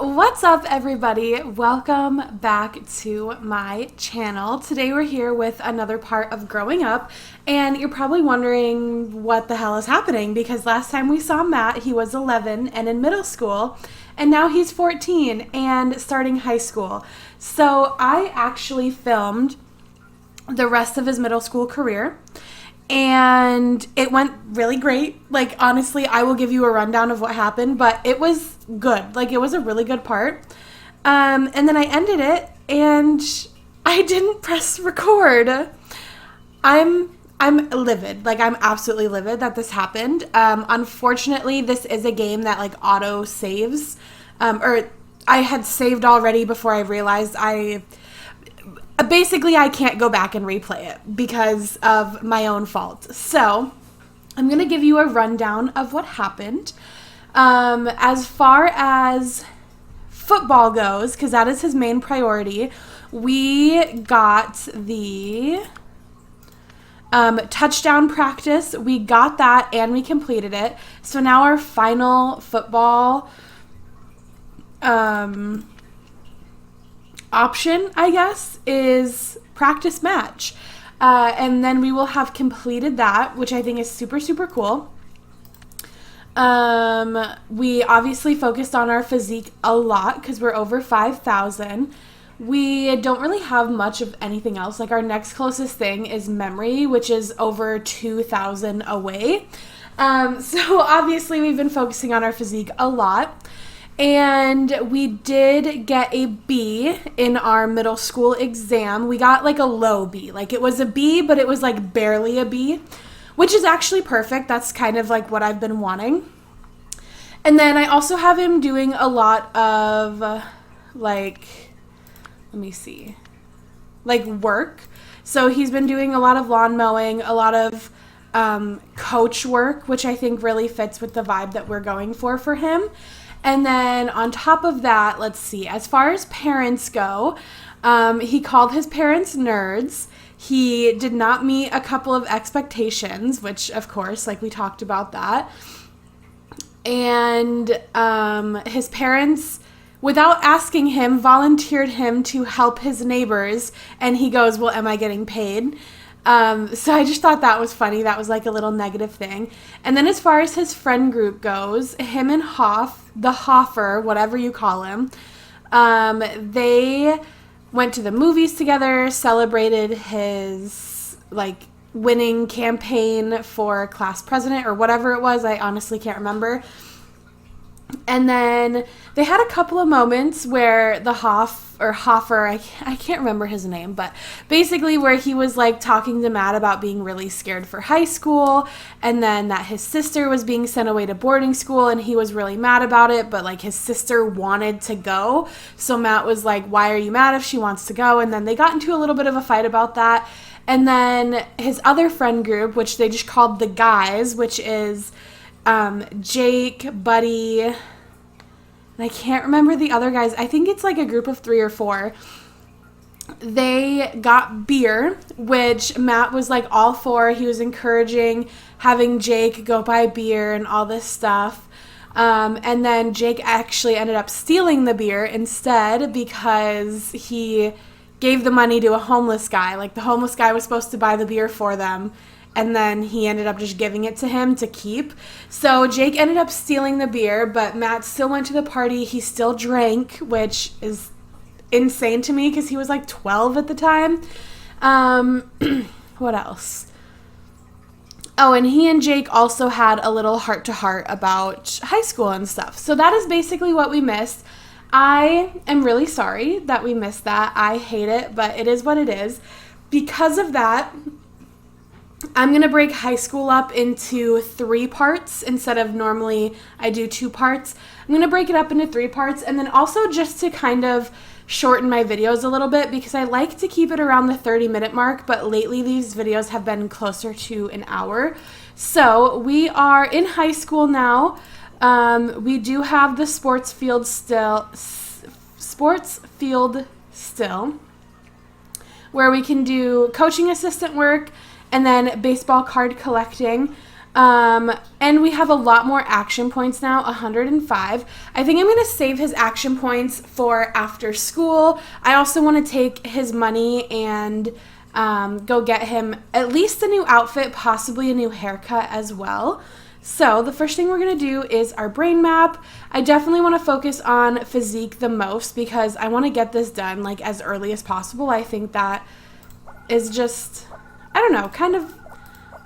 What's up, everybody? Welcome back to my channel. Today we're here with another part of growing up, and you're probably wondering what the hell is happening because last time we saw Matt, he was 11 and in middle school, and now he's 14 and starting high school. So I actually filmed the rest of his middle school career, and it went really great. Like, honestly, I will give you a rundown of what happened, but it was good. Like, it was a really good part. And then I ended it, and I didn't press record. I'm livid. Like, I'm absolutely livid that this happened. Unfortunately, this is a game that, like, auto saves. Or I had saved already before I realized Basically, I can't go back and replay it because of my own fault. So I'm going to give you a rundown of what happened. As far as football goes, because that is his main priority, we got the touchdown practice. We got that and we completed it. So now our final football option, I guess, is practice match. And then we will have completed that, which I think is super, super cool. We obviously focused on our physique a lot because we're over 5,000. We don't really have much of anything else. Like, our next closest thing is memory, which is over 2,000 away. So obviously we've been focusing on our physique a lot. And we did get a B in our middle school exam. We got like a low B. Like, it was a B, but it was like barely a B, which is actually perfect. That's kind of like what I've been wanting. And then I also have him doing a lot of like work. So he's been doing a lot of lawn mowing, a lot of coach work, which I think really fits with the vibe that we're going for him. And then on top of that, let's see, as far as parents go, he called his parents nerds. He did not meet a couple of expectations, which, of course, like, we talked about that. And his parents, without asking him, volunteered him to help his neighbors. And he goes, well, am I getting paid? So I just thought that was funny. That was like a little negative thing. And then as far as his friend group goes, him and the Hoffer, whatever you call him, they went to the movies together, celebrated his like winning campaign for class president or whatever it was. I honestly can't remember. And then they had a couple of moments where the Hoffer, I can't remember his name, but basically where he was like talking to Matt about being really scared for high school, and then that his sister was being sent away to boarding school and he was really mad about it, but like his sister wanted to go. So Matt was like, why are you mad if she wants to go? And then they got into a little bit of a fight about that. And then his other friend group, which they just called the guys, which is Jake, Buddy, and I can't remember the other guys. I think it's like a group of 3 or 4. They got beer, which Matt was like all for. He was encouraging having Jake go buy beer and all this stuff. And then Jake actually ended up stealing the beer instead because he gave the money to a homeless guy. Like, the homeless guy was supposed to buy the beer for them, and then he ended up just giving it to him to keep. So Jake ended up stealing the beer, but Matt still went to the party. He still drank, which is insane to me because he was like 12 at the time. What else? Oh, and he and Jake also had a little heart-to-heart about high school and stuff. So that is basically what we missed. I am really sorry that we missed that. I hate it, but it is what it is. Because of that, I'm going to break high school up into 3 parts instead of normally I do 2 parts. I'm going to break it up into 3 parts, and then also just to kind of shorten my videos a little bit because I like to keep it around the 30-minute mark, but lately these videos have been closer to an hour. So we are in high school now. We do have the sports field still, where we can do coaching assistant work, and then baseball card collecting. And we have a lot more action points now, 105. I think I'm going to save his action points for after school. I also want to take his money and go get him at least a new outfit, possibly a new haircut as well. So the first thing we're going to do is our brain map. I definitely want to focus on physique the most because I want to get this done like as early as possible. I think that is just, I don't know, kind of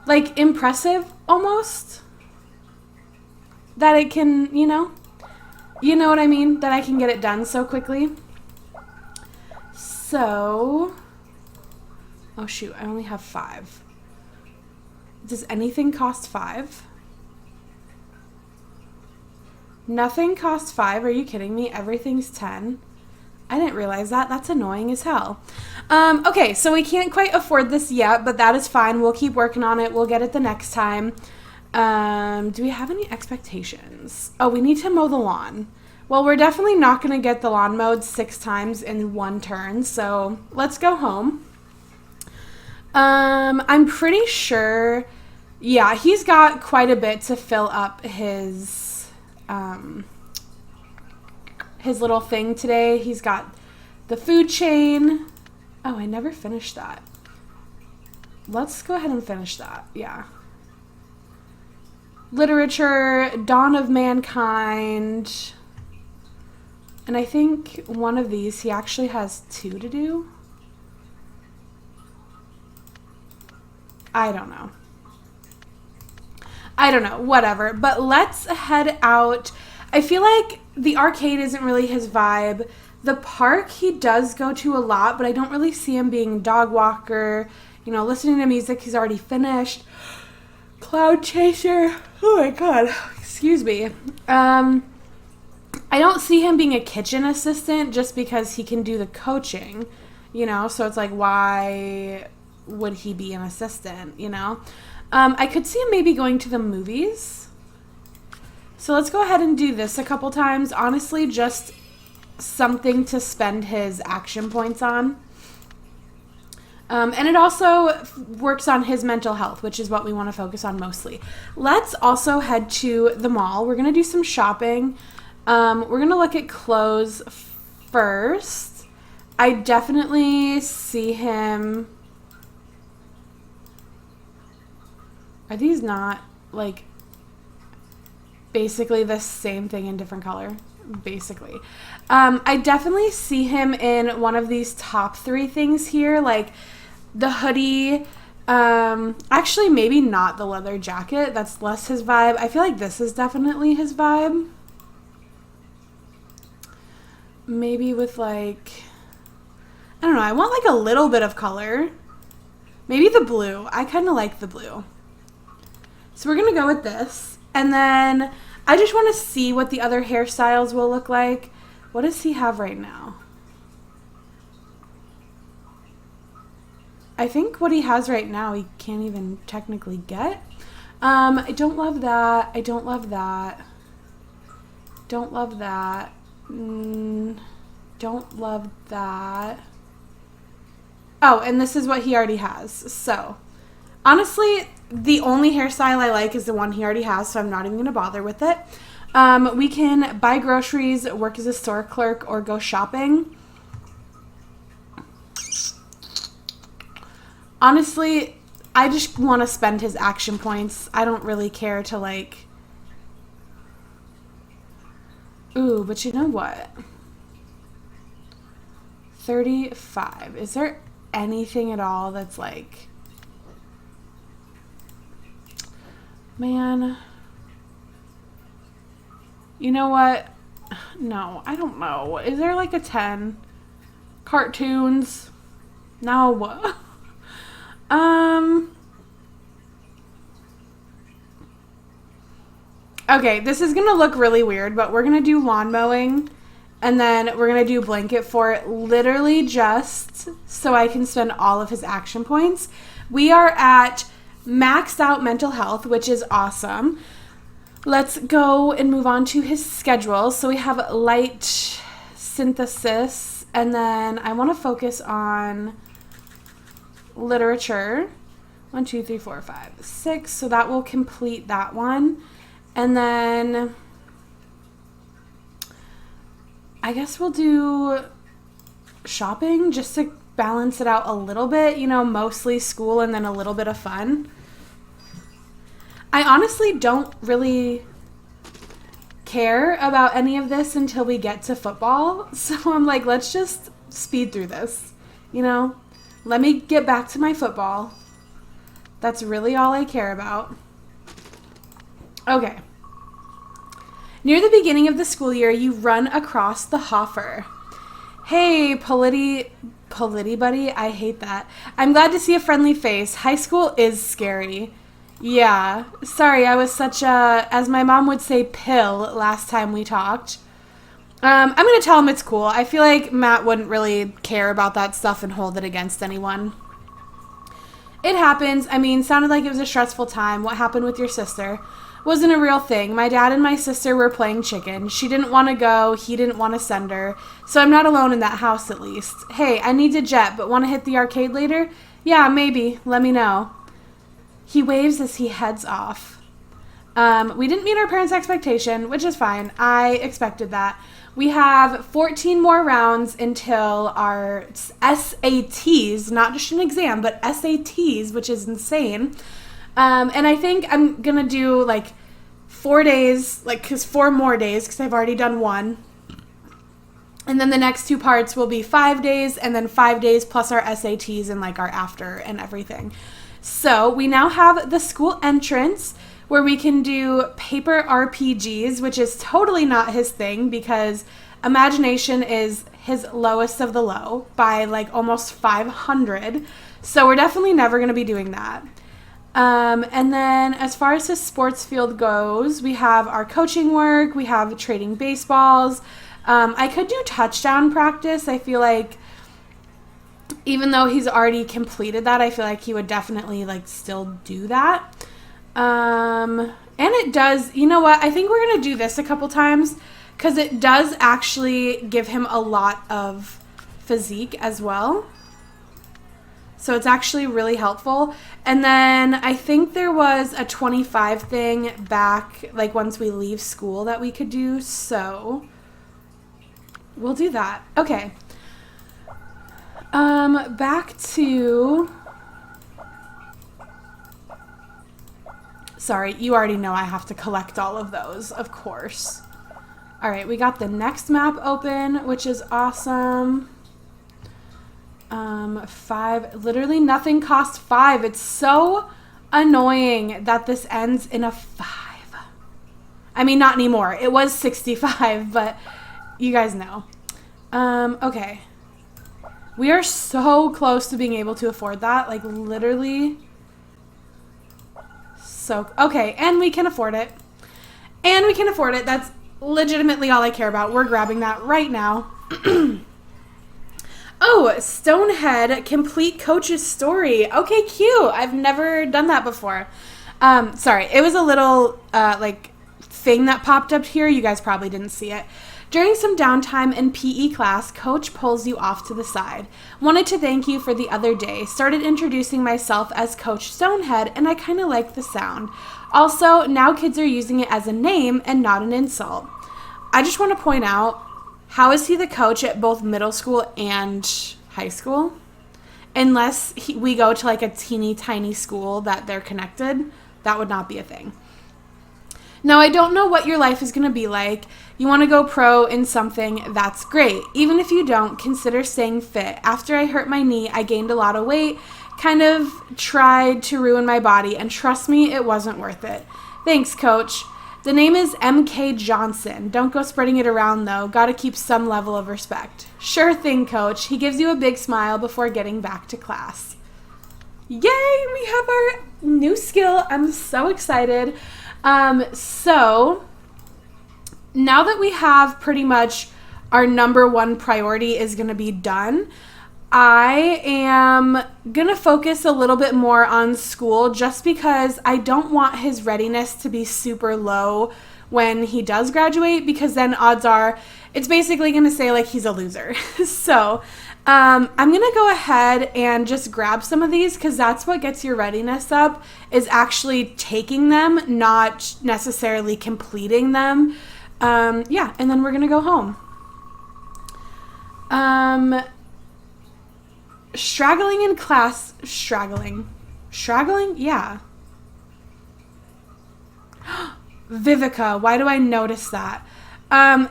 like impressive almost. That it can, you know what I mean? That I can get it done so quickly. So, oh shoot, I only have 5. Does anything cost 5? Nothing costs 5. Are you kidding me? Everything's 10. I didn't realize that. That's annoying as hell. Okay, so we can't quite afford this yet, but that is fine. We'll keep working on it. We'll get it the next time. Do we have any expectations? Oh, we need to mow the lawn. Well, we're definitely not going to get the lawn mowed 6 times in one turn, so let's go home. I'm pretty sure, yeah, he's got quite a bit to fill up his little thing today. He's got the food chain. Oh, I never finished that. Let's go ahead and finish that. Yeah. Literature, Dawn of Mankind. And I think one of these, he actually has 2 to do. I don't know. Whatever. But let's head out. I feel like the arcade isn't really his vibe. The park he does go to a lot, but I don't really see him being a dog walker. You know, listening to music he's already finished. Cloud chaser. Oh my god. Excuse me. I don't see him being a kitchen assistant just because he can do the coaching, you know? So it's like, why would he be an assistant, you know? I could see him maybe going to the movies. So let's go ahead and do this a couple times. Honestly, just something to spend his action points on. And it also works on his mental health, which is what we want to focus on mostly. Let's also head to the mall. We're going to do some shopping. We're going to look at clothes first. I definitely see him. Are these not like basically the same thing in different color? Basically. I definitely see him in one of these top 3 things here, like the hoodie. Actually, maybe not the leather jacket. That's less his vibe. I feel like this is definitely his vibe. Maybe with like, I don't know, I want like a little bit of color. Maybe the blue. I kind of like the blue. So we're going to go with this. And then I just want to see what the other hairstyles will look like. What does he have right now? I think what he has right now he can't even technically get. I don't love that. I don't love that. Don't love that. Don't love that. Oh, and this is what he already has. So, honestly, the only hairstyle I like is the one he already has, so I'm not even going to bother with it. We can buy groceries, work as a store clerk, or go shopping. Honestly, I just want to spend his action points. I don't really care to like... Ooh, but you know what? 35. Is there anything at all that's like... Man. You know what? No, I don't know. Is there like a 10? Cartoons? No. Okay, this is going to look really weird, but we're going to do lawn mowing, and then we're going to do blanket fort literally just so I can spend all of his action points. We are at maxed out mental health, which is awesome. Let's go and move on to his schedule. So we have light synthesis, and then I want to focus on literature. 1, 2, 3, 4, 5, 6. So that will complete that one. And then I guess we'll do shopping just to balance it out a little bit, mostly school and then a little bit of fun. I honestly don't really care about any of this until we get to football. So I'm like, let's just speed through this, Let me get back to my football. That's really all I care about. Okay. Near the beginning of the school year, you run across the Hoffer. Hey, Polity buddy, I hate that. I'm glad to see a friendly face. High school is scary. Yeah. Sorry, I was such a, as my mom would say, pill last time we talked. I'm going to tell him it's cool. I feel like Matt wouldn't really care about that stuff and hold it against anyone. It happens. Sounded like it was a stressful time. What happened with your sister? Wasn't a real thing. My dad and my sister were playing chicken. She didn't want to go. He didn't want to send her. So I'm not alone in that house at least. Hey, I need to jet, but want to hit the arcade later? Yeah, maybe. Let me know. He waves as he heads off. We didn't meet our parents' expectation, which is fine. I expected that. We have 14 more rounds until our SATs, not just an exam, but SATs, which is insane. And I think I'm going to do 4 days, because 4 more days, because I've already done 1. And then the next 2 parts will be 5 days, and then 5 days plus our SATs and our after and everything. So we now have the school entrance where we can do paper RPGs, which is totally not his thing because imagination is his lowest of the low by almost 500. So we're definitely never going to be doing that. And then as far as his sports field goes, we have our coaching work, we have trading baseballs. I could do touchdown practice. I feel like even though he's already completed that, I feel like he would definitely still do that. And it does, you know what? I think we're going to do this a couple times because it does actually give him a lot of physique as well. So it's actually really helpful. And then I think there was a 25 thing back, once we leave school that we could do. So we'll do that. Okay. Back to... Sorry, you already know I have to collect all of those, of course. All right, we got the next map open, which is awesome. 5, literally nothing costs 5. It's so annoying that this ends in a 5. Not anymore. It was 65, but you guys know. Okay. We are so close to being able to afford that, literally. So, okay, and we can afford it. And we can afford it. That's legitimately all I care about. We're grabbing that right now. Oh, Stonehead, complete coach's story. Okay, cute. I've never done that before. Sorry, it was a little, thing that popped up here. You guys probably didn't see it. During some downtime in PE class, Coach pulls you off to the side. Wanted to thank you for the other day. Started introducing myself as Coach Stonehead, and I kind of like the sound. Also, now kids are using it as a name and not an insult. I just want to point out, how is he the coach at both middle school and high school? Unless we go to a teeny tiny school that they're connected, that would not be a thing. Now, I don't know what your life is going to be like. You want to go pro in something, that's great. Even if you don't, consider staying fit. After I hurt my knee, I gained a lot of weight, kind of tried to ruin my body, and trust me, it wasn't worth it. Thanks, Coach. The name is MK Johnson. Don't go spreading it around, though. Gotta keep some level of respect. Sure thing, Coach. He gives you a big smile before getting back to class. Yay! We have our new skill. I'm so excited. So now that we have pretty much our number one priority is going to be done, I am going to focus a little bit more on school just because I don't want his readiness to be super low when he does graduate, because then odds are it's basically going to say like he's a loser. So I'm going to go ahead and just grab some of these because that's what gets your readiness up, is actually taking them, not necessarily completing them. Yeah, and then we're going to go home. Straggling in class. Straggling? Yeah. Vivica, why do I notice that? Recognize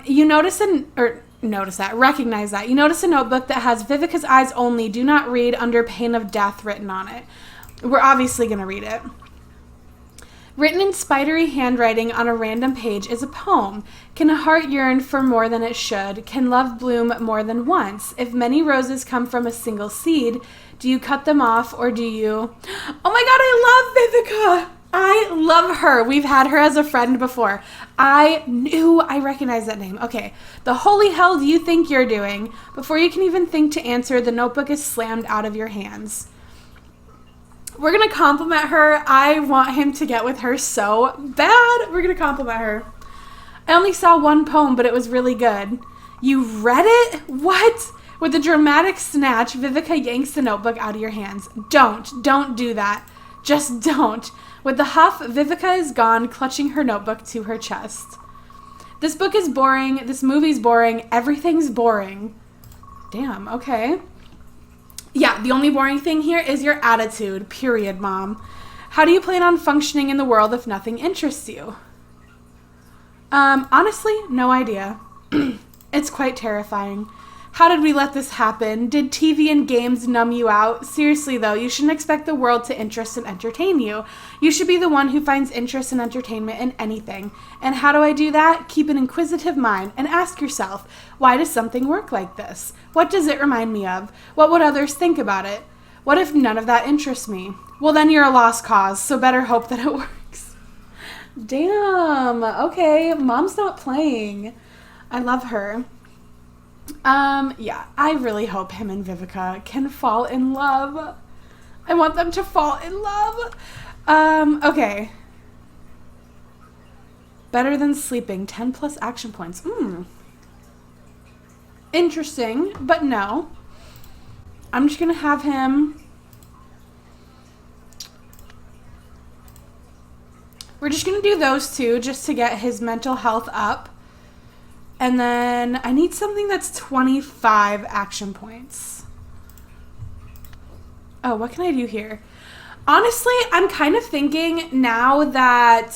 that. You notice a notebook that has Vivica's eyes only, do not read, under pain of death written on it. We're obviously going to read it. Written in spidery handwriting on a random page is a poem. Can a heart yearn for more than it should? Can love bloom more than once? If many roses come from a single seed, do you cut them off or do you... Oh my God, I love Vivica! I love her. We've had her as a friend before. I knew I recognized that name. Okay. The holy hell do you think you're doing? Before you can even think to answer, the notebook is slammed out of your hands. We're going to compliment her. I want him to get with her so bad. We're going to compliment her. I only saw one poem, but it was really good. You read it? What? With a dramatic snatch, Vivica yanks the notebook out of your hands. Don't do that. Just don't. With the huff, Vivica is gone, clutching her notebook to her chest. This book is boring. This movie's boring. Everything's boring. Damn, okay. Yeah, the only boring thing here is your attitude. Period, Mom. How do you plan on functioning in the world if nothing interests you? Honestly, no idea. It's quite terrifying. How did we let this happen? Did TV and games numb you out? Seriously, though, you shouldn't expect the world to interest and entertain you. You should be the one who finds interest and entertainment in anything. And how do I do that? Keep an inquisitive mind and ask yourself, why does something work like this? What does it remind me of? What would others think about it? What if none of that interests me? Well, then you're a lost cause, so better hope that it works. Damn. Okay, Mom's not playing. I love her. Yeah, I really hope him and Vivica can fall in love. I want them to fall in love. Okay. Better than sleeping, 10 plus action points. Interesting, but no. I'm just gonna have him... We're just gonna do those two just to get his mental health up. And then I need something that's 25 action points. Oh, what can I do here? Honestly, I'm kind of thinking now that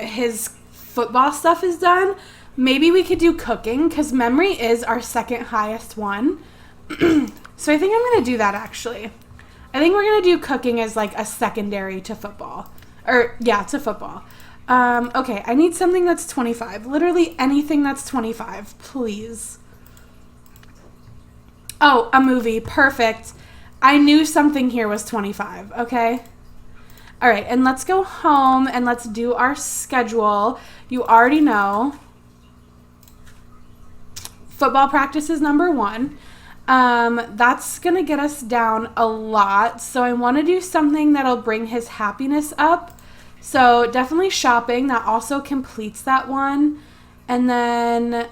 his football stuff is done, maybe we could do cooking because memory is our second highest one. So I think I'm going to do that actually. I think we're going to do cooking as like a secondary to football. Or yeah, to football. Okay, I need something that's 25. Literally anything that's 25, please. Oh, a movie. Perfect. I knew something here was 25, okay? All right, and let's go home and let's do our schedule. You already know. Football practice is number 1. That's going to get us down a lot, so I want to do something that'll bring his happiness up. So definitely shopping. That also completes that one. And then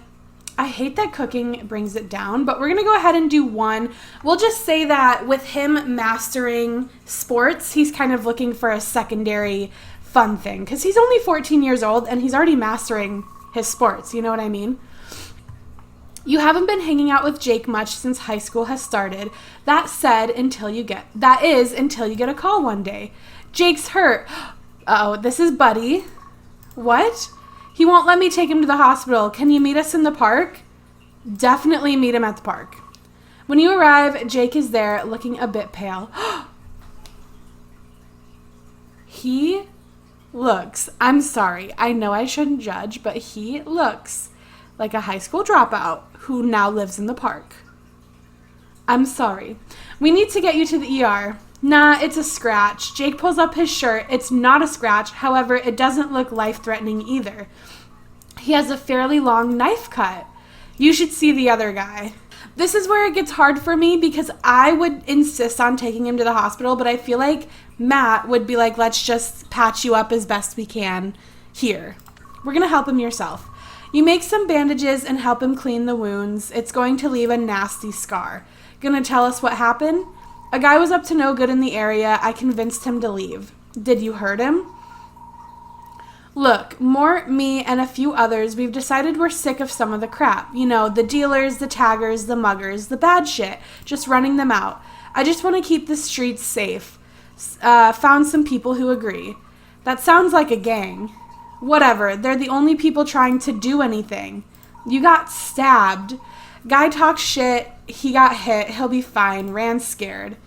I hate that cooking brings it down, but we're going to go ahead and do 1. We'll just say that with him mastering sports, he's kind of looking for a secondary fun thing because he's only 14 years old and he's already mastering his sports. You know what I mean? You haven't been hanging out with Jake much since high school has started. That is until you get a call one day. Jake's hurt. Uh-oh, this is Buddy. What? He won't let me take him to the hospital. Can you meet us in the park? Definitely meet him at the park. When you arrive, Jake is there looking a bit pale. He looks, I'm sorry, I know I shouldn't judge, but he looks like a high school dropout who now lives in the park. I'm sorry. We need to get you to the ER. Nah, it's a scratch. Jake pulls up his shirt. It's not a scratch. However, it doesn't look life-threatening either. He has a fairly long knife cut. You should see the other guy. This is where it gets hard for me because I would insist on taking him to the hospital, but I feel like Matt would be like, let's just patch you up as best we can here. We're going to help him yourself. You make some bandages and help him clean the wounds. It's going to leave a nasty scar. Gonna tell us what happened? A guy was up to no good in the area. I convinced him to leave. Did you hurt him? Look, me, and a few others, we've decided we're sick of some of the crap. You know, the dealers, the taggers, the muggers, the bad shit. Just running them out. I just want to keep the streets safe. Found some people who agree. That sounds like a gang. Whatever, they're the only people trying to do anything. You got stabbed. Guy talks shit. He got hit. He'll be fine. Ran scared.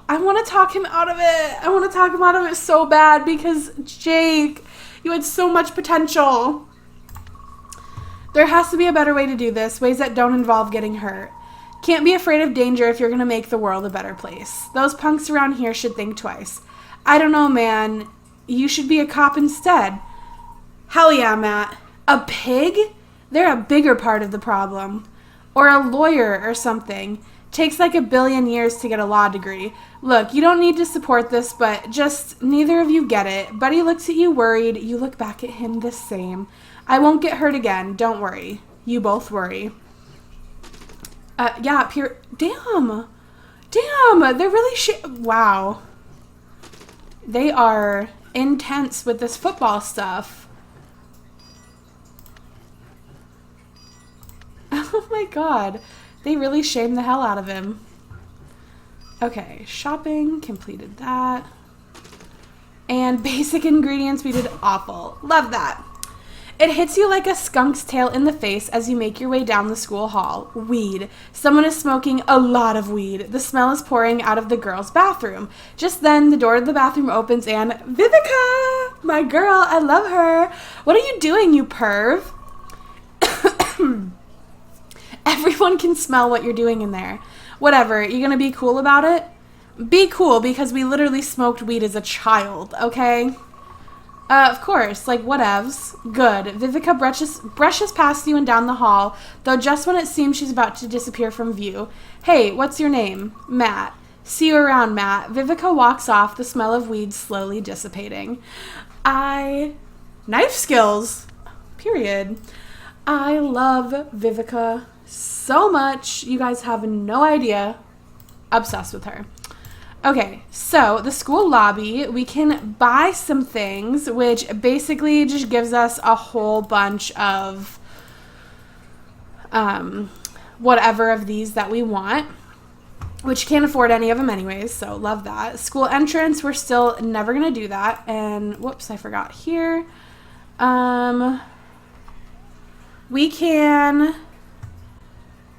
I want to talk him out of it. I want to talk him out of it so bad because, Jake, you had so much potential. There has to be a better way to do this, ways that don't involve getting hurt. Can't be afraid of danger if you're going to make the world a better place. Those punks around here should think twice. I don't know, man. You should be a cop instead. Hell yeah, Matt. A pig? They're a bigger part of the problem. Or a lawyer or something. Takes like 1 billion years to get a law degree. Look, you don't need to support this, but just neither of you get it. Buddy looks at you worried. You look back at him the same. I won't get hurt again. Don't worry. You both worry. Yeah, damn. Damn, they're really wow. They are intense with this football stuff. Oh my god. They really shamed the hell out of him. Okay, shopping, completed that. And basic ingredients, we did awful. Love that. It hits you like a skunk's tail in the face as you make your way down the school hall. Weed. Someone is smoking a lot of weed. The smell is pouring out of the girls' bathroom. Just then, the door to the bathroom opens and Vivica! My girl, I love her. What are you doing, you perv? Everyone can smell what you're doing in there. Whatever, you gonna be cool about it? Be cool, because we literally smoked weed as a child, okay? Of course, like whatevs. Good. Vivica brushes past you and down the hall, though just when it seems she's about to disappear from view. Hey, what's your name? Matt. See you around, Matt. Vivica walks off, the smell of weed slowly dissipating. Knife skills. Period. I love Vivica so much. You guys have no idea. Obsessed with her. Okay, so the school lobby, we can buy some things, which basically just gives us a whole bunch of whatever of these that we want, which can't afford any of them anyways, so love that. School entrance, we're still never going to do that. And whoops, I forgot here. We can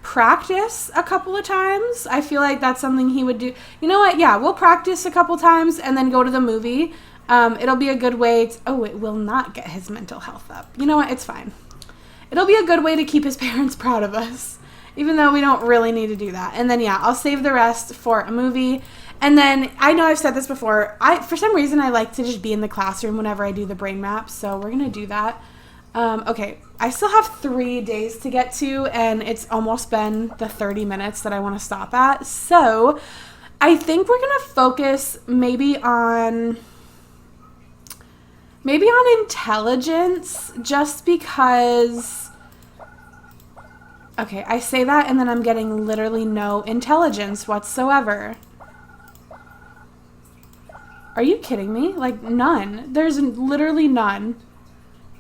practice a couple of times. I feel like that's something he would do. You know what? Yeah, we'll practice a couple times and then go to the movie. It'll be a good way to, oh, it will not get his mental health up. You know what? It's fine. It'll be a good way to keep his parents proud of us, even though we don't really need to do that. And then, yeah, I'll save the rest for a movie. And then, I know I've said this before, for some reason, I like to just be in the classroom whenever I do the brain maps, so we're going to do that. Okay, I still have 3 days to get to, and it's almost been the 30 minutes that I want to stop at. So I think we're going to focus maybe on intelligence, just because, okay, I say that and then I'm getting literally no intelligence whatsoever. Are you kidding me? Like, none. There's literally none.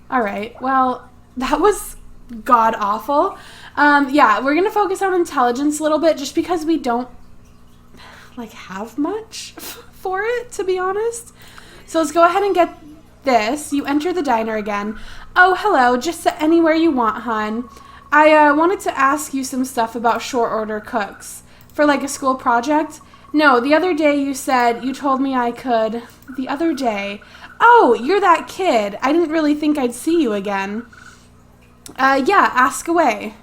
All right, well, that was god-awful. Yeah, we're going to focus on intelligence a little bit just because we don't, like, have much for it, to be honest. So let's go ahead and get this. You enter the diner again. Oh, hello, just sit anywhere you want, hon. I wanted to ask you some stuff about short order cooks. For, like, a school project? No, the other day you said you told me I could. The other day. Oh, you're that kid. I didn't really think I'd see you again. Yeah, ask away.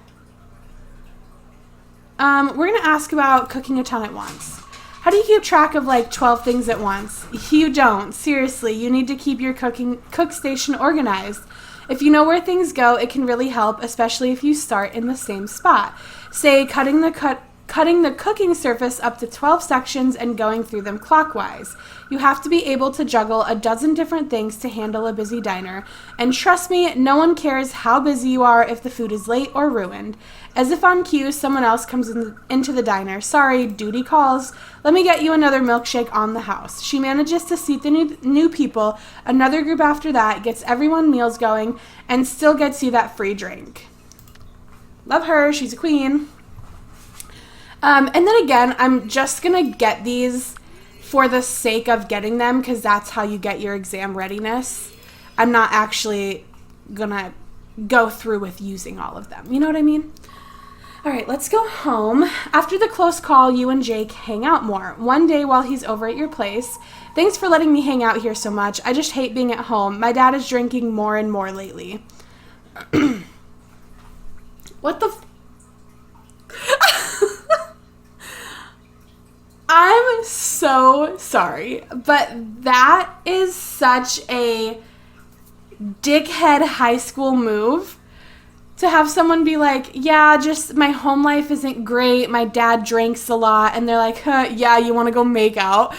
We're going to ask about cooking a ton at once. How do you keep track of like 12 things at once? You don't. Seriously, you need to keep your cook station organized. If you know where things go, it can really help, especially if you start in the same spot. Say, cutting the cutting the cooking surface up to 12 sections and going through them clockwise. You have to be able to juggle a dozen different things to handle a busy diner. And trust me, no one cares how busy you are if the food is late or ruined. As if on cue, someone else comes into the diner. Sorry, duty calls. Let me get you another milkshake on the house. She manages to seat the new people, another group after that, gets everyone meals going, and still gets you that free drink. Love her. She's a queen. And then again, I'm just going to get these for the sake of getting them because that's how you get your exam readiness. I'm not actually going to go through with using all of them. You know what I mean? All right, let's go home. After the close call, you and Jake hang out more. One day while he's over at your place, thanks for letting me hang out here so much. I just hate being at home. My dad is drinking more and more lately. What the I'm so sorry, but that is such a dickhead high school move to have someone be like, yeah, just my home life isn't great. My dad drinks a lot. And they're like, huh, yeah, you want to go make out?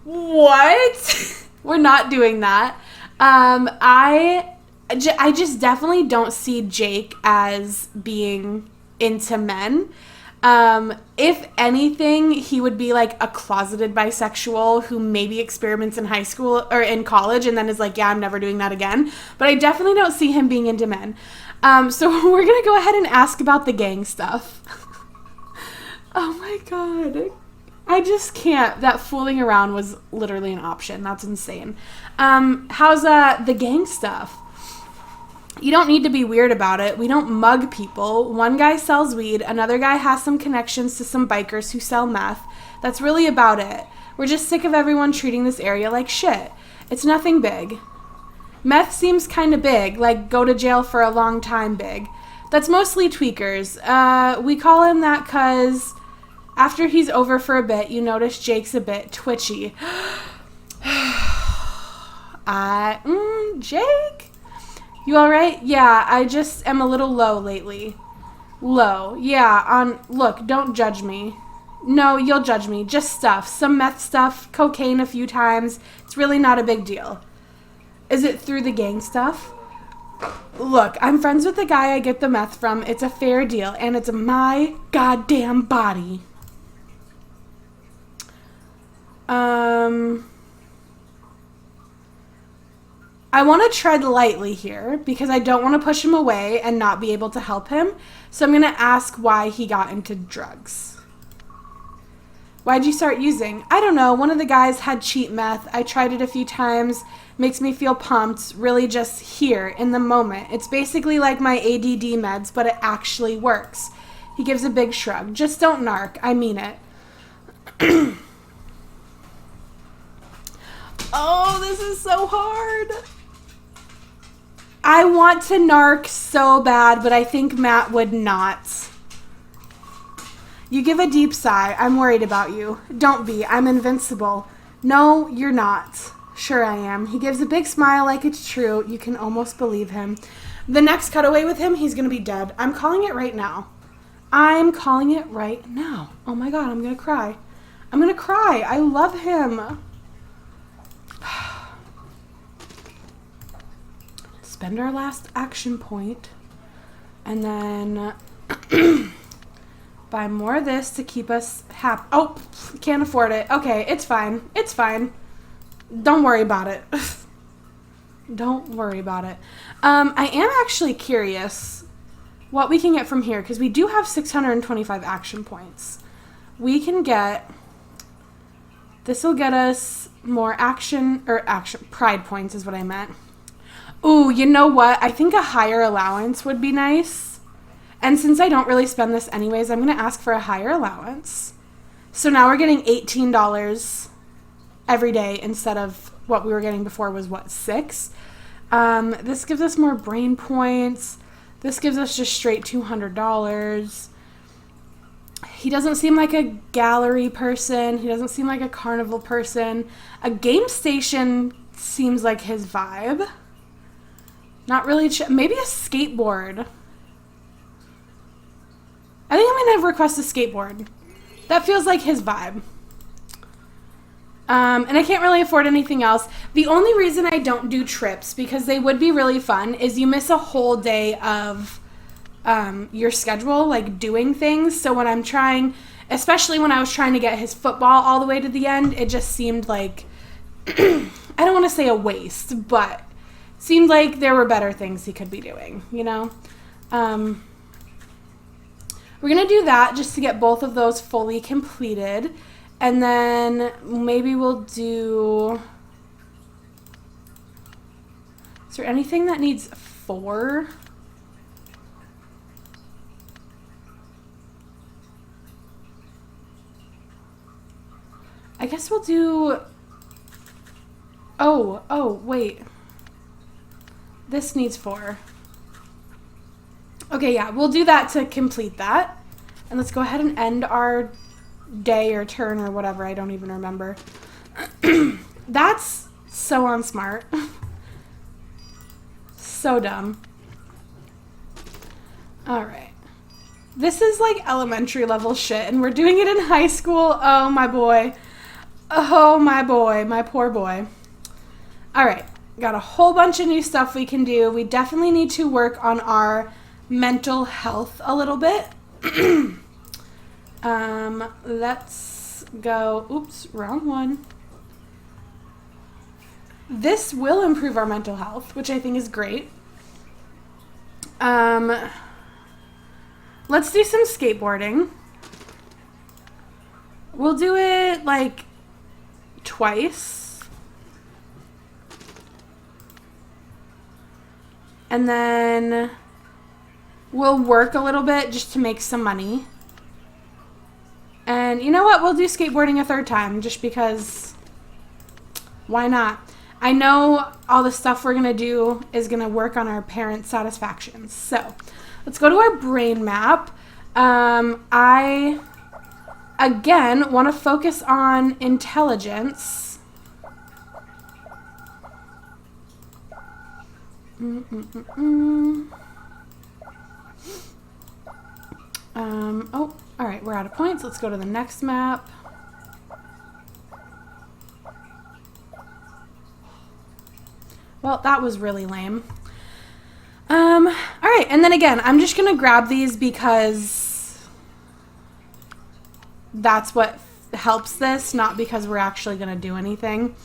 What? We're not doing that. I just definitely don't see Jake as being into men. If anything, he would be like a closeted bisexual who maybe experiments in high school or in college and then is like, yeah, I'm never doing that again. But I definitely don't see him being into men. So we're going to go ahead and ask about the gang stuff. Oh my God. I just can't. That fooling around was literally an option. That's insane. How's the gang stuff? You don't need to be weird about it. We don't mug people. One guy sells weed. Another guy has some connections to some bikers who sell meth. That's really about it. We're just sick of everyone treating this area like shit. It's nothing big. Meth seems kind of big, like go to jail for a long time big. That's mostly tweakers. We call him that because after he's over for a bit, you notice Jake's a bit twitchy. Jake? You all right? Yeah, I just am a little low lately. Low. Yeah, look, don't judge me. No, you'll judge me. Just stuff. Some meth stuff, cocaine a few times. It's really not a big deal. Is it through the gang stuff? Look, I'm friends with the guy I get the meth from. It's a fair deal, and it's my goddamn body. I want to tread lightly here because I don't want to push him away and not be able to help him. So I'm going to ask why he got into drugs. Why'd you start using? I don't know. One of the guys had cheap meth. I tried it a few times. Makes me feel pumped. Really just here in the moment. It's basically like my ADD meds, but it actually works. He gives a big shrug. Just don't narc. I mean it. Oh, this is so hard. I want to narc so bad, but I think Matt would not. You give a deep sigh. I'm worried about you. Don't be. I'm invincible. No, you're not. Sure I am. He gives a big smile like it's true. You can almost believe him. The next cutaway with him, he's going to be dead. I'm calling it right now. I'm calling it right now. Oh my God, I'm going to cry. I'm going to cry. I love him. Spend our last action point and then buy more of this to keep us happy. Oh, can't afford it. Okay, it's fine. It's fine. Don't worry about it. Don't worry about it. I am actually curious what we can get from here because we do have 625 action points. We can get, this will get us more pride points is what I meant. Ooh, you know what? I think a higher allowance would be nice. And since I don't really spend this anyways, I'm going to ask for a higher allowance. So now we're getting $18 every day instead of what we were getting before was, what, $6? This gives us more brain points. This gives us just straight $200. He doesn't seem like a gallery person. He doesn't seem like a carnival person. A game station seems like his vibe. Not really. Maybe a skateboard. I think I'm going to request a skateboard. That feels like his vibe. And I can't really afford anything else. The only reason I don't do trips, because they would be really fun, is you miss a whole day of your schedule, like doing things. So when I'm trying, especially when I was trying to get his football all the way to the end, it just seemed like, I don't want to say a waste, but seemed like there were better things he could be doing, you know? We're going to do that just to get both of those fully completed. And then maybe we'll do... Is there anything that needs 4? I guess we'll do... Oh, wait. This needs 4. Okay, yeah, we'll do that to complete that. And let's go ahead and end our day or turn or whatever. I don't even remember. That's so unsmart. So dumb. All right. This is like elementary level shit, and we're doing it in high school. Oh, my boy. Oh, my boy. My poor boy. All right. Got a whole bunch of new stuff we can do. We definitely need to work on our mental health a little bit. Let's go. Oops, wrong one. This will improve our mental health, which I think is great. Let's do some skateboarding. We'll do it like twice. And then we'll work a little bit just to make some money. And you know what? We'll do skateboarding a third time just because why not? I know all the stuff we're going to do is going to work on our parents' satisfaction. So let's go to our brain map. I, again, want to focus on intelligence. Oh, all right, we're out of points. Let's go to the next map. Well, that was really lame. All right, and then again, I'm just going to grab these because that's what helps this, not because we're actually going to do anything.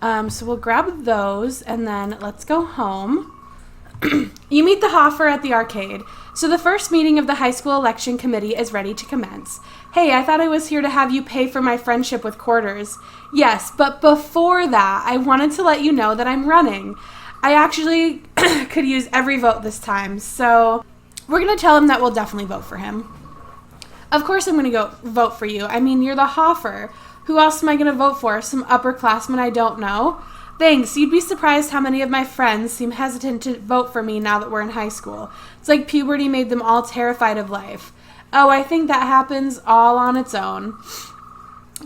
So we'll grab those, and then let's go home. You meet the Hoffer at the arcade. So the first meeting of the high school election committee is ready to commence. Hey, I thought I was here to have you pay for my friendship with quarters. Yes, but before that, I wanted to let you know that I'm running. I actually could use every vote this time, so we're going to tell him that we'll definitely vote for him. Of course I'm going to go vote for you. I mean, you're the Hoffer. Who else am I going to vote for? Some upperclassman I don't know? Thanks. You'd be surprised how many of my friends seem hesitant to vote for me now that we're in high school. It's like puberty made them all terrified of life. Oh, I think that happens all on its own.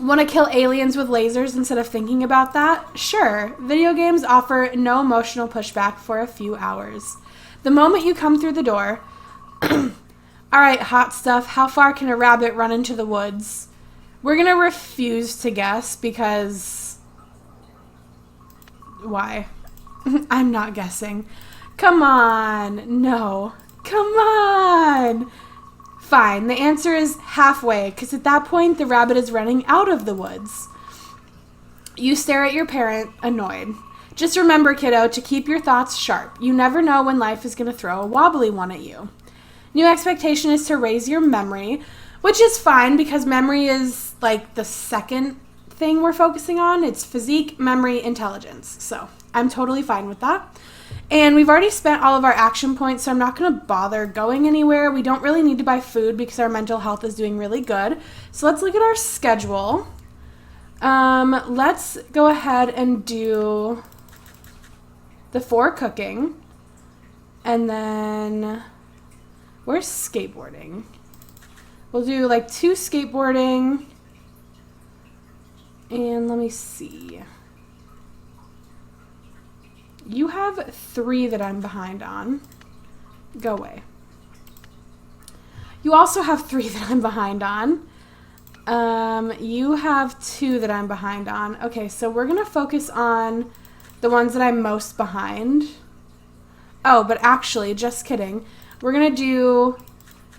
Want to kill aliens with lasers instead of thinking about that? Sure. Video games offer no emotional pushback for a few hours. The moment you come through the door... All right, hot stuff. How far can a rabbit run into the woods? We're going to refuse to guess because... Why? I'm not guessing. Come on. No. Come on. Fine. The answer is halfway, because at that point, the rabbit is running out of the woods. You stare at your parent, annoyed. Just remember, kiddo, to keep your thoughts sharp. You never know when life is going to throw a wobbly one at you. New expectation is to raise your memory, which is fine because memory is like the second thing we're focusing on. It's physique, memory, intelligence. So I'm totally fine with that. And we've already spent all of our action points, so I'm not going to bother going anywhere. We don't really need to buy food because our mental health is doing really good. So let's look at our schedule. Let's go ahead and do the 4 cooking. And then where's skateboarding? We'll do like 2 skateboarding. And let me see. You have 3 that I'm behind on. Go away. You also have 3 that I'm behind on. You have 2 that I'm behind on. Okay, so we're going to focus on the ones that I'm most behind. Oh, but actually, just kidding. We're going to do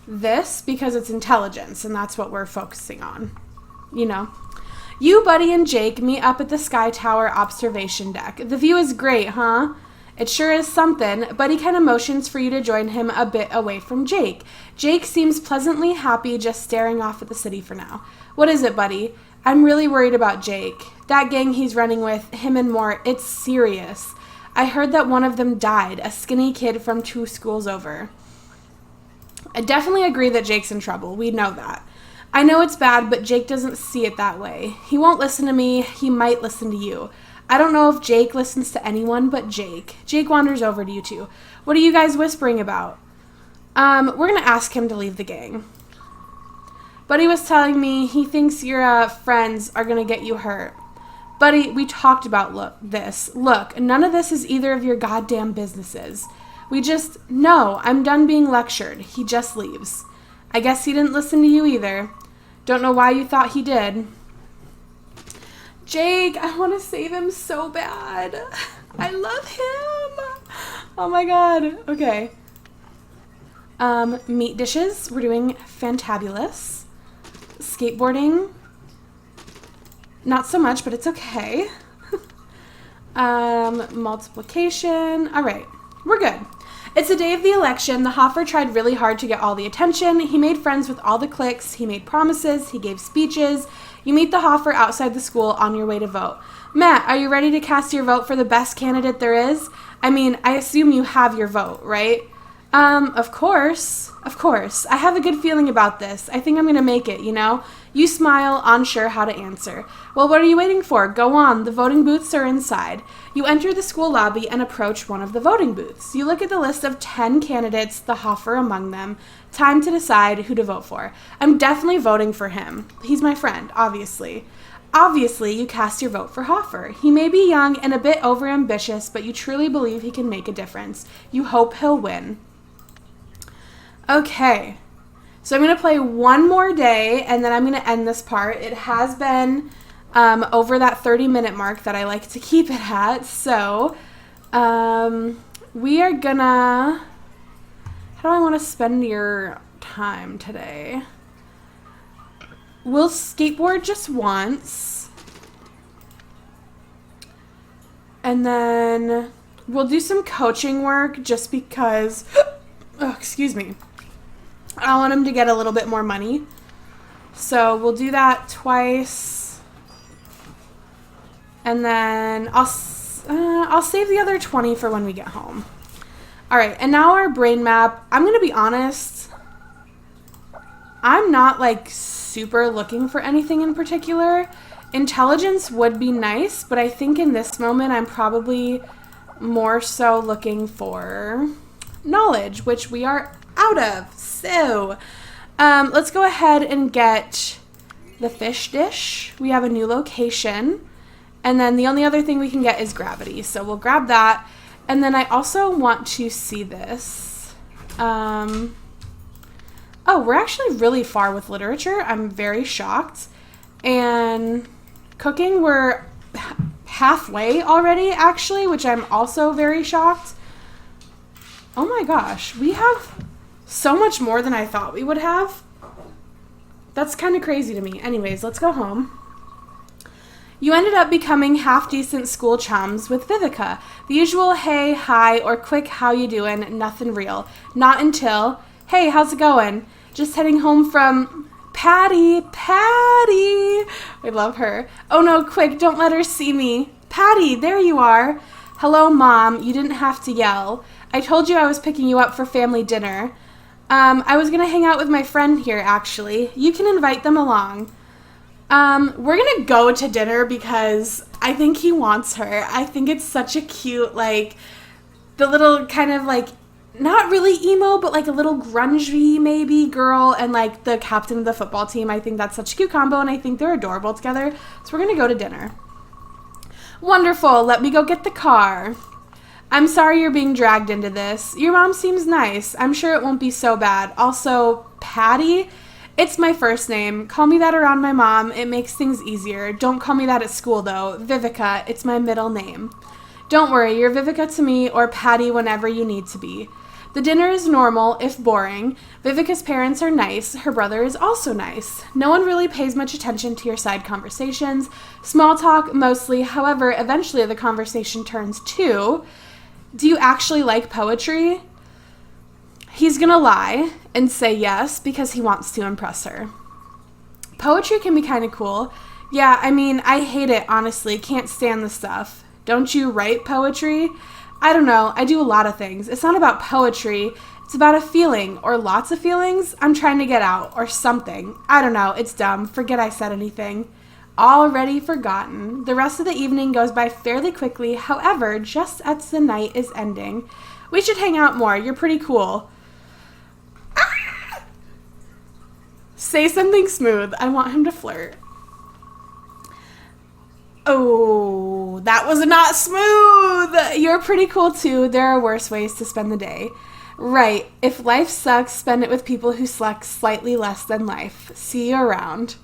this because it's intelligence, and that's what we're focusing on. You know. You, Buddy, and Jake meet up at the Sky Tower observation deck. The view is great, huh? It sure is something. Buddy kind of motions for you to join him a bit away from Jake. Jake seems pleasantly happy just staring off at the city for now. What is it, Buddy? I'm really worried about Jake. That gang he's running with, him and more, it's serious. I heard that one of them died, a skinny kid from 2 schools over. I definitely agree that Jake's in trouble. We know that. I know it's bad, but Jake doesn't see it that way. He won't listen to me. He might listen to you. I don't know if Jake listens to anyone but Jake. Jake wanders over to you 2. What are you guys whispering about? We're going to ask him to leave the gang. Buddy was telling me he thinks your friends are going to get you hurt. Buddy, we talked about this. Look, none of this is either of your goddamn businesses. No, I'm done being lectured. He just leaves. I guess he didn't listen to you either. Don't know why you thought he did. Jake, I want to save him so bad. I love him. Oh my god. Okay. Meat dishes. We're doing fantabulous. Skateboarding. Not so much, but it's okay. Multiplication. All right. We're good. It's the day of the election. The Hoffer tried really hard to get all the attention. He made friends with all the cliques. He made promises. He gave speeches. You meet the Hoffer outside the school on your way to vote. Matt, are you ready to cast your vote for the best candidate there is? I mean, I assume you have your vote, right? Of course. Of course. I have a good feeling about this. I think I'm going to make it, you know? You smile, unsure how to answer. Well, what are you waiting for? Go on. The voting booths are inside. You enter the school lobby and approach one of the voting booths. You look at the list of 10 candidates, the Hoffer among them. Time to decide who to vote for. I'm definitely voting for him. He's my friend, obviously. Obviously, you cast your vote for Hoffer. He may be young and a bit overambitious, but you truly believe he can make a difference. You hope he'll win. Okay. So I'm going to play one more day, and then I'm going to end this part. It has been over that 30-minute mark that I like to keep it at. So we are going to... How do I want to spend your time today? We'll skateboard just once. And then we'll do some coaching work just because... Oh, excuse me. I want him to get a little bit more money. So we'll do that twice. And then I'll save the other 20 for when we get home. All right, and now our brain map. I'm going to be honest. I'm not like super looking for anything in particular. Intelligence would be nice, but I think in this moment I'm probably more so looking for knowledge, which we are out of. So let's go ahead and get the fish dish. We have a new location. And then the only other thing we can get is gravity. So we'll grab that. And then I also want to see this. Oh, we're actually really far with literature. I'm very shocked. And cooking, we're halfway already, actually, which I'm also very shocked. Oh my gosh, we have so much more than I thought we would have. That's kind of crazy to me. Anyways, let's go home. You ended up becoming half-decent school chums with Vivica. The usual hey, hi, or quick how you doing, nothing real. Not until, hey, how's it going? Just heading home from Patty. I love her. Oh no, quick, don't let her see me. Patty, there you are. Hello, Mom. You didn't have to yell. I told you I was picking you up for family dinner. I was going to hang out with my friend here, actually. You can invite them along. We're going to go to dinner because I think he wants her. I think it's such a cute, like, the little kind of, like, not really emo, but, like, a little grungy, maybe, girl, and, like, the captain of the football team. I think that's such a cute combo, and I think they're adorable together. So we're going to go to dinner. Wonderful. Let me go get the car. I'm sorry you're being dragged into this. Your mom seems nice. I'm sure it won't be so bad. Also, Patty, It's my first name. Call me that around my mom. It makes things easier. Don't call me that at school, though. Vivica, it's my middle name. Don't worry, you're Vivica to me or Patty whenever you need to be. The dinner is normal, if boring. Vivica's parents are nice. Her brother is also nice. No one really pays much attention to your side conversations. Small talk, mostly. However, eventually the conversation turns to, do you actually like poetry? He's gonna lie and say yes because he wants to impress her. Poetry can be kind of cool. Yeah, I mean, I hate it, honestly. Can't stand the stuff. Don't you write poetry? I don't know. I do a lot of things. It's not about poetry. It's about a feeling or lots of feelings I'm trying to get out or something. I don't know. It's dumb. Forget I said anything. Already forgotten. The rest of the evening goes by fairly quickly. However, just as the night is ending, we should hang out more. You're pretty cool. Ah! Say something smooth. I want him to flirt. Oh, that was not smooth. You're pretty cool too. There are worse ways to spend the day. Right. If life sucks, spend it with people who suck slightly less than life. See you around.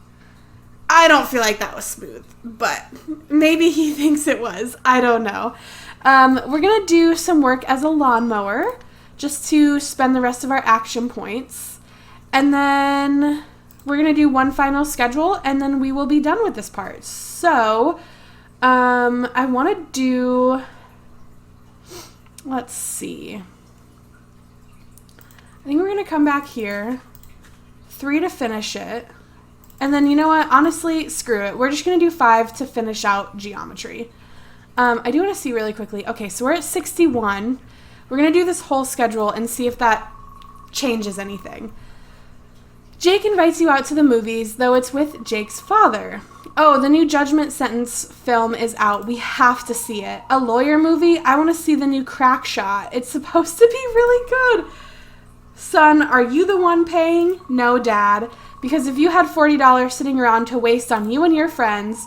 I don't feel like that was smooth, but maybe he thinks it was. I don't know. We're going to do some work as a lawnmower just to spend the rest of our action points. And then we're going to do one final schedule, and then we will be done with this part. So, I want to do, let's see. I think we're going to come back here, 3 to finish it. And then, you know what? Honestly, screw it. We're just going to do 5 to finish out geometry. I do want to see really quickly. Okay, so we're at 61. We're going to do this whole schedule and see if that changes anything. Jake invites you out to the movies, though it's with Jake's father. Oh, the new Judgment Sentence film is out. We have to see it. A lawyer movie? I want to see the new Crack Shot. It's supposed to be really good. Son, are you the one paying? No, Dad. Because if you had $40 sitting around to waste on you and your friends,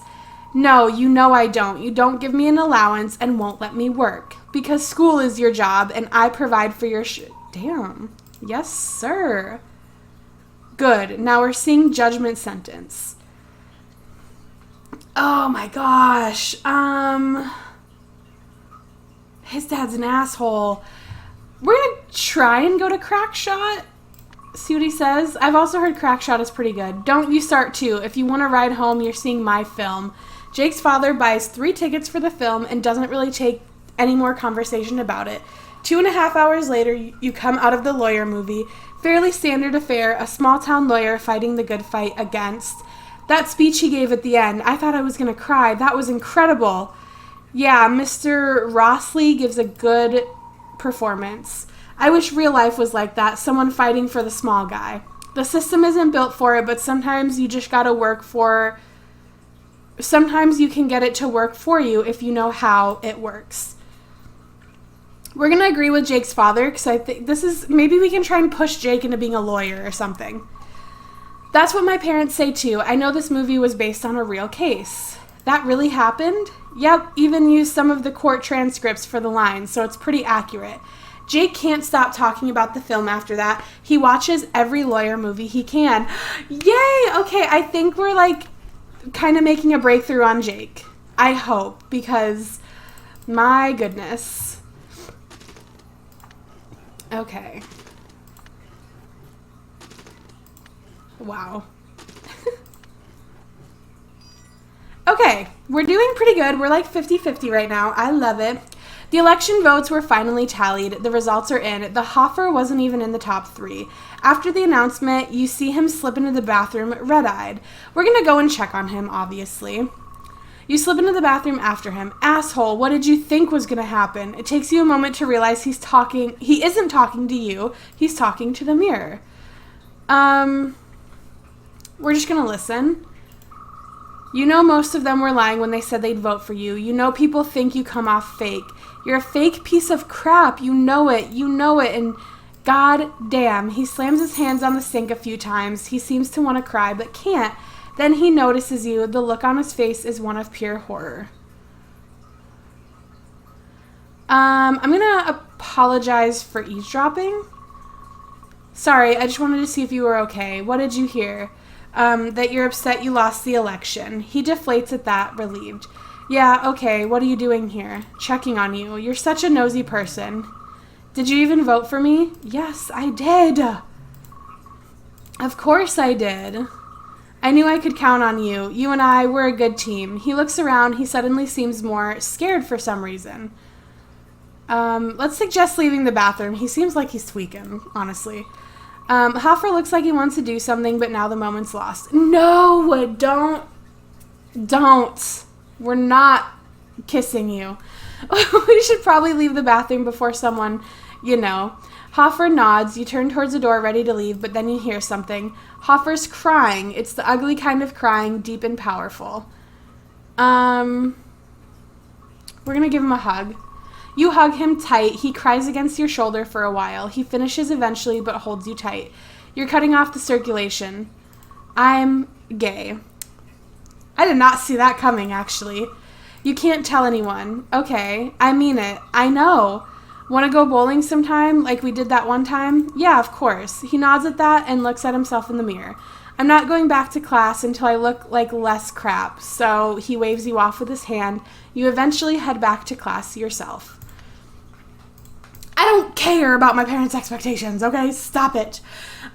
no, you know I don't. You don't give me an allowance and won't let me work. Because school is your job and I provide for your Damn. Yes, sir. Good. Now we're seeing Judgment Sentence. Oh my gosh. His dad's an asshole. We're going to try and go to Crack Shot. See what he says. I've also heard Crack Shot is pretty good. Don't you start too. If you want to ride home, you're seeing my film. Jake's father buys 3 tickets for the film and doesn't really take any more conversation about it. 2.5 hours later, you come out of the lawyer movie. Fairly standard affair, a small-town lawyer fighting the good fight against. That speech he gave at the end, I thought I was going to cry. That was incredible. Yeah, Mr. Rossley gives a good performance. I wish real life was like that, someone fighting for the small guy. The system isn't built for it, but sometimes you just gotta sometimes you can get it to work for you if you know how it works. We're gonna agree with Jake's father, because I think maybe we can try and push Jake into being a lawyer or something. That's what my parents say too. I know this movie was based on a real case. That really happened? Yep, even used some of the court transcripts for the lines, so it's pretty accurate. Jake can't stop talking about the film after that. He watches every lawyer movie he can. Yay! Okay, I think we're kind of making a breakthrough on Jake. I hope, because my goodness. Okay. Wow. Okay, we're doing pretty good. We're 50-50 right now. I love it. The election votes were finally tallied. The results are in. The Hoffer wasn't even in the top 3. After the announcement, you see him slip into the bathroom red-eyed. We're going to go and check on him, obviously. You slip into the bathroom after him. Asshole, what did you think was going to happen? It takes you a moment to realize he isn't talking to you. He's talking to the mirror. We're just going to listen. You know most of them were lying when they said they'd vote for you. You know people think you come off fake. You're a fake piece of crap. You know it, and god damn. He slams his hands on the sink a few times. He seems to want to cry, but can't. Then he notices you. The look on his face is one of pure horror. I'm going to apologize for eavesdropping. Sorry, I just wanted to see if you were okay. What did you hear? That you're upset you lost the election. He deflates at that, relieved. Yeah, okay, what are you doing here? Checking on you. You're such a nosy person. Did you even vote for me? Yes, I did. Of course I did. I knew I could count on you. You and I were a good team. He looks around. He suddenly seems more scared for some reason. Let's suggest leaving the bathroom. He seems like he's tweaking, honestly. Hoffer looks like he wants to do something, but now the moment's lost. No, don't. We're not kissing you. We should probably leave the bathroom before someone, Hoffer nods. You turn towards the door, ready to leave, but then you hear something. Hoffer's crying. It's the ugly kind of crying, deep and powerful. We're gonna give him a hug. You hug him tight. He cries against your shoulder for a while. He finishes eventually, but holds you tight. You're cutting off the circulation. I'm gay. I did not see that coming, actually. You can't tell anyone. Okay, I mean it. I know. Want to go bowling sometime, like we did that one time? Yeah, of course. He nods at that and looks at himself in the mirror. I'm not going back to class until I look like less crap, so he waves you off with his hand. You eventually head back to class yourself. I don't care about my parents' expectations, okay? Stop it.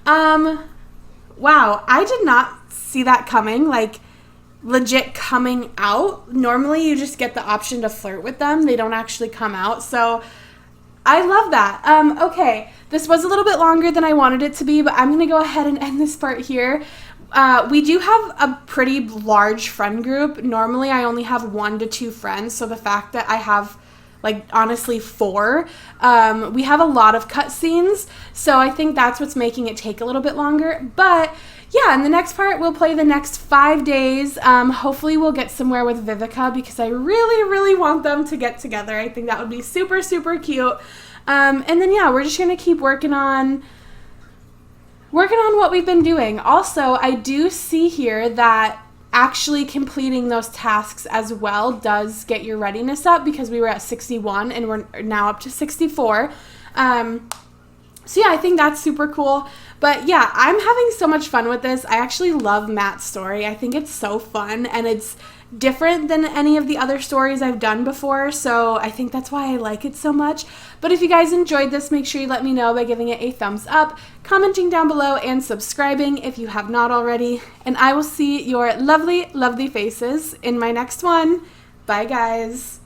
Wow, I did not see that coming, like, legit coming out. Normally, you just get the option to flirt with them. They don't actually come out, so I love that. Okay, this was a little bit longer than I wanted it to be, but I'm going to go ahead and end this part here. We do have a pretty large friend group. Normally, I only have 1 to 2 friends, so the fact that I have, like, honestly 4, we have a lot of cutscenes, so I think that's what's making it take a little bit longer. But yeah, in the next part, we'll play the next 5 days. Hopefully we'll get somewhere with Vivica because I really, really want them to get together. I think that would be super, super cute. And then, yeah, we're just going to keep working on what we've been doing. Also, I do see here that actually completing those tasks as well does get your readiness up because we were at 61 and we're now up to 64. So yeah, I think that's super cool. But yeah, I'm having so much fun with this. I actually love Matt's story. I think it's so fun and it's different than any of the other stories I've done before. So I think that's why I like it so much. But if you guys enjoyed this, make sure you let me know by giving it a thumbs up, commenting down below, and subscribing if you have not already. And I will see your lovely, lovely faces in my next one. Bye, guys.